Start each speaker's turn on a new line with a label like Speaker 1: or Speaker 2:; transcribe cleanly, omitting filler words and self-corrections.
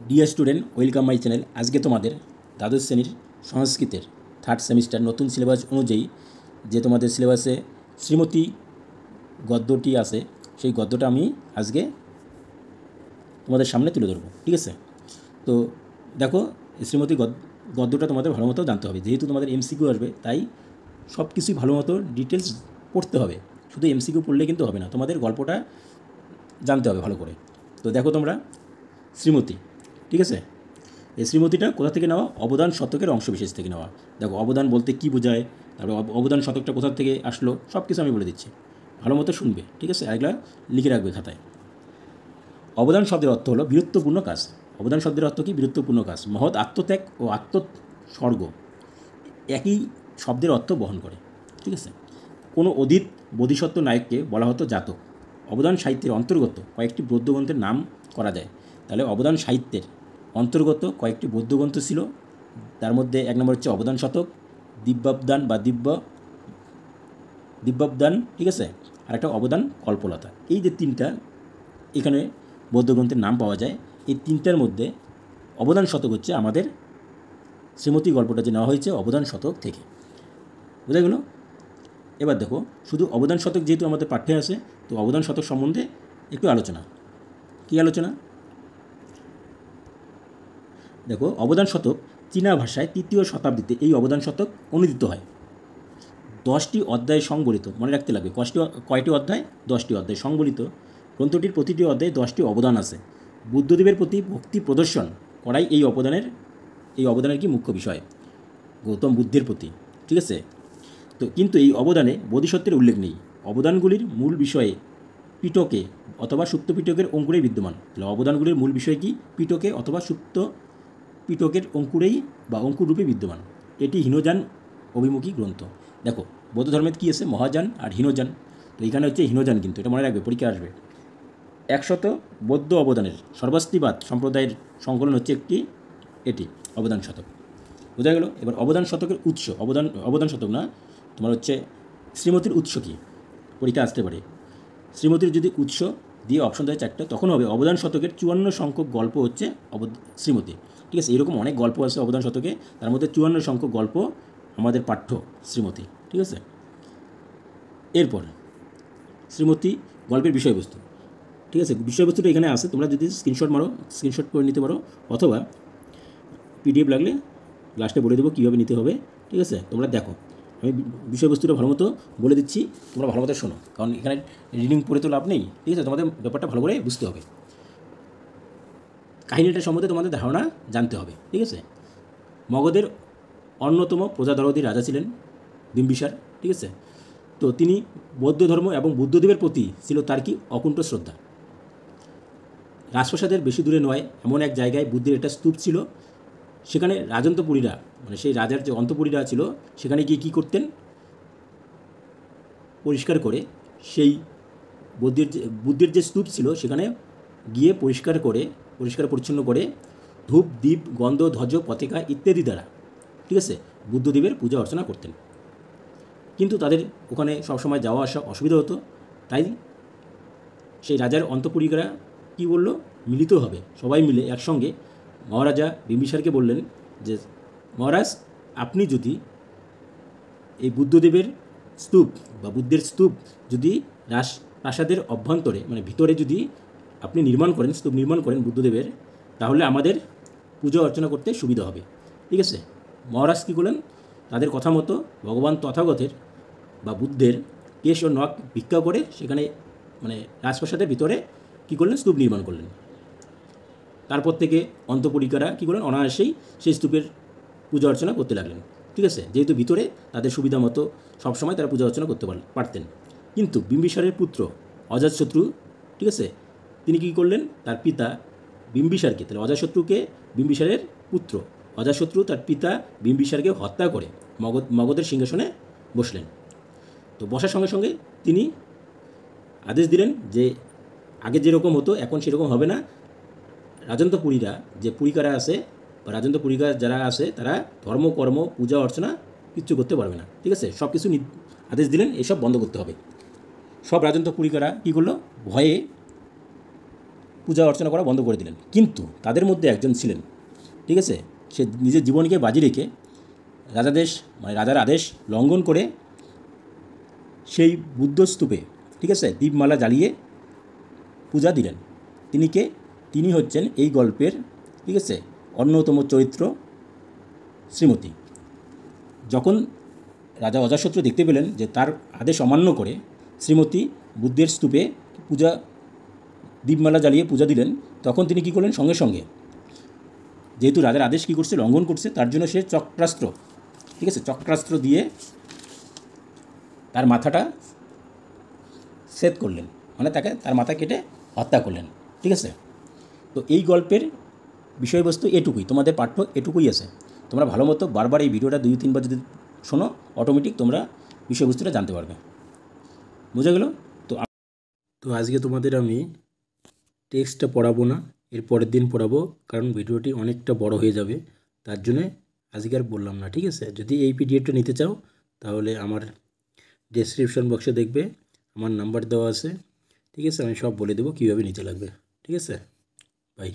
Speaker 1: Dear student, welcome my channel. আজকে তোমাদের দ্বাদশ শ্রেণীর সংস্কৃতের থার্ড সেমিস্টার নতুন সিলেবাস অনুযায়ী যে তোমাদের সিলেবাসে শ্রীমতী গদ্যটি আছে, সেই গদ্যটা আমি আজকে তোমাদের সামনে তুলে ধরবো। ঠিক আছে? তো দেখো, শ্রীমতী গদ্যটা তোমাদের ভালো মতো জানতে হবে। যেহেতু তোমাদের এমসিকিউ আসবে, তাই সব কিছুই ভালো মতো ডিটেলস পড়তে হবে। শুধু এমসিকিউ পড়লে কিন্তু হবে না, তোমাদের গল্পটা জানতে হবে ভালো করে। তো দেখো তোমরা, শ্রীমতী, ঠিক আছে, এই শ্রীমতীটা কোথা থেকে নেওয়া? অবদান শতকের অংশবিশেষ থেকে নেওয়া। দেখো, অবদান বলতে কী বোঝায়, তারপরে অবদান শতকটা কোথা থেকে আসলো, সব কিছু আমি বলে দিচ্ছি, ভালো মতো শুনবে। ঠিক আছে? এগুলা লিখে রাখবে খাতায়। অবদান শব্দের অর্থ হলো বীরত্বপূর্ণ কাজ। অবদান শব্দের অর্থ কি? বীরত্বপূর্ণ কাজ। মহৎ আত্মত্যাগ ও আত্মস্বর্গ একই শব্দের অর্থ বহন করে। ঠিক আছে? কোনো অধীত বোধিসত্ত্ব নায়ককে বলা হতো জাতক। অবদান সাহিত্যের অন্তর্গত কয়েকটি বৌদ্ধগ্রন্থের নাম করা যায়। তাহলে অবদান সাহিত্যের অন্তর্গত কয়েকটি বৌদ্ধগ্রন্থ ছিল, তার মধ্যে এক নম্বর হচ্ছে অবদান শতক, দিব্যাবদান বা দিব্যাবদান, ঠিক আছে, আর একটা অবদান কল্পলতা। এই যে তিনটা এখানে বৌদ্ধগ্রন্থের নাম পাওয়া যায়, এই তিনটার মধ্যে অবদান শতক হচ্ছে আমাদের শ্রীমতী গল্পটা যে নেওয়া হয়েছে অবদান শতক থেকে। বোঝা গেল? এবার দেখো, শুধু অবদান শতক যেহেতু আমাদের পাঠ্যে আছে, তো অবদান শতক সম্বন্ধে একটু আলোচনা। কী আলোচনা? দেখো, অবদান শতক চীনা ভাষায় 3য় শতাব্দীতে এই অবদান শতক অনুদিত হয়। 10টি অধ্যায়ে সংবলিত, মনে রাখতে লাগবে কয়টি অধ্যায়? 10টি অধ্যায় সংবলিত। গ্রন্থটির প্রতিটি অধ্যায়ে 10টি অবদান আছে। বুদ্ধদেবের প্রতি ভক্তি প্রদর্শন করাই এই অবদানের কি মুখ্য বিষয়, গৌতম বুদ্ধের প্রতি। ঠিক আছে? তো কিন্তু এই অবদানে বোধিসত্ত্বের উল্লেখ নেই। অবদানগুলির মূল বিষয়ে পিটকে অথবা সুপ্ত পিটকের অঙ্কুরেই বিদ্যমান। তাহলে অবদানগুলির মূল বিষয় কি? পিটকে অথবা সুপ্ত পিটকের অঙ্কুরেই বা অঙ্কুররূপে বিদ্যমান। এটি হীনযান অভিমুখী গ্রন্থ। দেখো, বৌদ্ধ ধর্মের কী আছে? মহাযান আর হীনযান। তো এখানে হচ্ছে হীনযান, কিন্তু এটা মনে রাখবে, পরীক্ষা আসবে। 100 বৌদ্ধ অবদানের সর্বাস্তিবাদ সম্প্রদায়ের সংকলন হচ্ছে এটি অবদান শতক। বোঝা গেল? এবার অবদান শতকের উৎস, অবদান শতক না, তোমার হচ্ছে শ্রীমতীর উৎস কী, পরীক্ষা আসতে পারে। শ্রীমতীর যদি উৎস দিয়ে অপশন দেয় 4টা, তখন হবে অবদান শতকের 54 সংখ্যক গল্প হচ্ছে শ্রীমতী। ঠিক আছে? এরকম অনেক গল্প আছে অবদান শতকে, তার মধ্যে 54 সংখ্যক গল্প আমাদের পাঠ্য শ্রীমতী। ঠিক আছে? এরপর শ্রীমতী গল্পের বিষয়বস্তু। ঠিক আছে? বিষয়বস্তুটা এখানে আছে, তোমরা যদি স্ক্রিনশট করে নিতে পারো, অথবা পিডিএফ লাগলে লাস্টে বলে দেবো কীভাবে নিতে হবে। ঠিক আছে? তোমরা দেখো, আমি বিষয়বস্তুটা ভালো মতো বলে দিচ্ছি, তোমরা ভালো মতো শোনো, কারণ এখানে রিডিং পড়ে তো লাভ নেই। ঠিক আছে? তোমাদের ব্যাপারটা ভালো করে বুঝতে হবে, কাহিনীটা সম্বন্ধে তোমাদের ধারণা জানতে হবে। ঠিক আছে? মগধের অন্যতম প্রজাদরদী রাজা ছিলেন বিম্বিসার। ঠিক আছে? তো তিনি বৌদ্ধ ধর্ম এবং বুদ্ধদেবের প্রতি ছিল তার কি অকুণ্ঠ শ্রদ্ধা। রাজপ্রাসাদের বেশি দূরে নয় এমন এক জায়গায় বুদ্ধের একটা স্তূপ ছিল। সেখানে রাজন্তপুরীরা, মানে সেই রাজার যে অন্তপুরীরা ছিল, সেখানে গিয়ে কী করতেন? পরিষ্কার করে সেই বুদ্ধের যে স্তূপ ছিল সেখানে গিয়ে পরিষ্কার পরিচ্ছন্ন করে ধূপ, দীপ, গন্ধ, ধ্বজ, পতাকা ইত্যাদি দ্বারা, ঠিক আছে, বুদ্ধদেবের পূজা অর্চনা করতেন। কিন্তু তাদের ওখানে সবসময় যাওয়া আসা অসুবিধা হতো, তাই সেই রাজার অন্তঃপুরিকারা কী বলল? মিলিত হবে, সবাই মিলে একসঙ্গে মহারাজা বিম্বিসারকে বললেন যে, মহারাজ, আপনি যদি এই বুদ্ধদেবের স্তূপ বা বুদ্ধের স্তূপ যদি প্রাসাদের অভ্যন্তরে, মানে ভিতরে যদি আপনি স্তূপ নির্মাণ করেন বুদ্ধদেবের, তাহলে আমাদের পুজো অর্চনা করতে সুবিধা হবে। ঠিক আছে? মহারাজ কী করলেন? তাদের কথা মতো ভগবান তথাগতের বা বুদ্ধের কেশ ও নখ ভিক্ষা করে সেখানে, মানে রাজপ্রাসাদের ভিতরে কী করলেন? স্তূপ নির্মাণ করলেন। তারপর থেকে অন্তঃপুরিকারা কী করলেন? অনায়াসেই সেই স্তূপের পূজা অর্চনা করতে লাগলেন। ঠিক আছে? যেহেতু ভিতরে তাদের সুবিধা মতো সবসময় তারা পূজা অর্চনা করতে পারতেন। কিন্তু বিম্বিসারের পুত্র অজাতশত্রু, ঠিক আছে, তিনি কী করলেন? তার পিতা বিম্বিসারকে, তাহলে অজাতশত্রুকে বিম্বিসারের পুত্র অজাতশত্রু তার পিতা বিম্বিসারকে হত্যা করে মগধের সিংহাসনে বসলেন। তো বসার সঙ্গে সঙ্গে তিনি আদেশ দিলেন যে আগে যেরকম হতো এখন সেরকম হবে না। রাজন্তপুরীরা যে পুরিকারা আছে বা রাজন্তপুরীরা যারা আছে, তারা ধর্ম, কর্ম, পূজা অর্চনা কিচ্ছু করতে পারবে না। ঠিক আছে? সব কিছু আদেশ দিলেন, এসব বন্ধ করতে হবে। সব রাজন্তপুরীকারা কী করলো? ভয়ে পূজা অর্চনা করা বন্ধ করে দিলেন। কিন্তু তাদের মধ্যে একজন ছিলেন, ঠিক আছে, সে নিজের জীবনকে বাজি রেখে রাজার আদেশ লঙ্ঘন করে সেই বুদ্ধস্তূপে, ঠিক আছে, দীপমালা জ্বালিয়ে পূজা দিলেন। তিনি হচ্ছেন এই গল্পের, ঠিক আছে, অন্যতম চরিত্র শ্রীমতী। যখন রাজা অজাতশত্রু দেখতে পেলেন যে তার আদেশ অমান্য করে শ্রীমতী বুদ্ধের স্তূপে দীপমালা জ্বালিয়ে পূজা দিলেন, তখন তিনি কী করলেন, সঙ্গে সঙ্গে, যেহেতু রাজার আদেশ কী করছে, লঙ্ঘন করছে, তার জন্য সে চক্রাস্ত্র, ঠিক আছে, চক্রাস্ত্র দিয়ে তার মাথাটা ছেদ করলেন, মানে তার মাথা কেটে হত্যা করলেন, ঠিক আছে। তো এই গল্পের বিষয়বস্তু এটুকুই, তোমাদের পাঠ্য এটুকুই আছে। তোমরা ভালো মতো বারবার এই ভিডিওটা 2-3 বার যদি শোনো, অটোমেটিক তোমরা বিষয়বস্তুটা জানতে পারবে। বোঝা গেল? তো আজকে তোমাদের আমি টেক্সটটা পড়াবো না, এর পরের দিন পড়াবো, কারণ ভিডিওটি অনেকটা বড় হয়ে যাবে, তার জন্যে আজকে আর বললাম না, ঠিক আছে। যদি এই পিডিএফটা নিতে চাও তাহলে আমার ডেসক্রিপশন বক্সে দেখবে, আমার নাম্বার দেওয়া আছে, ঠিক আছে, আমি সব বলে দেবো কীভাবে নিতে লাগবে, ঠিক আছে। বাই।